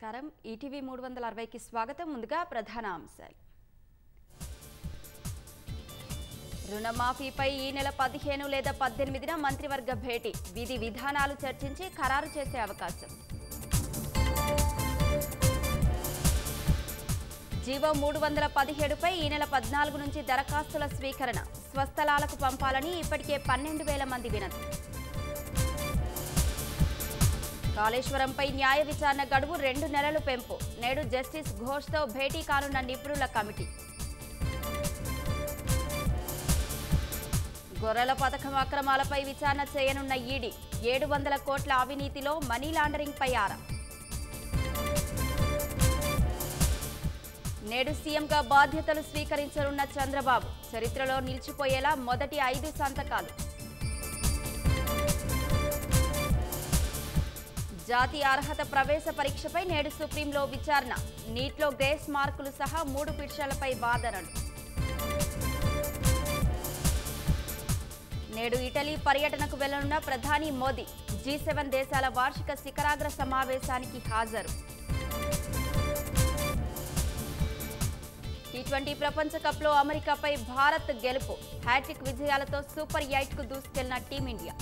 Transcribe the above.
నమస్కారం ఈటీవీ 360కి స్వాగతం ముందుగా ప్రధాన అంశాలు రుణమాఫీపై ఈ నెల 15 లేదా 18న మంత్రివర్గ భేటీ విధి విధానాలు చర్చించి ఖరారు చేసే అవకాశం జీవో 317పై ఈ నెల 14 నుంచి దరఖాస్తుల స్వీకరణ స్వస్థలాలకు పంపాలని ఇప్పటికే 12,000 మంది వినతి కాళేశ్వరంపై న్యాయ విచారణ గడువు 2 నెలలు పెంపు నేడు జస్టిస్ ఘోష్తో భేటీ కానున్న నిపుణుల కమిటీ గొర్రెల పథకం అక్రమాలపై విచారణ చేయనున్న ఈడీ 700 కోట్ల అవినీతిలో మనీ లాండరింగ్పై ఆరా నేడు సీఎంగా బాధ్యతలు స్వీకరించనున్న చంద్రబాబు చరిత్రలో నిలిచిపోయేలా మొదటి 5 సంతకాలు జాతీయ అర్హత ప్రవేశ పరీక్షపై నేడు సుప్రీంలో విచారణ నీట్లో గ్రేస్ మార్కులు సహా 3 పిటిషన్లపై వాదనలు నేడు ఇటలీ పర్యటనకు వెళ్లనున్న ప్రధాని మోదీ G7 దేశాల వార్షిక శిఖరాగ్ర సమావేశానికి హాజరు T20 ప్రపంచ కప్లో అమెరికాపై భారత్ గెలుపు హ్యాట్రిక్ విజయాలతో సూపర్ 8కు దూసుకెళ్లిన టీమిండియా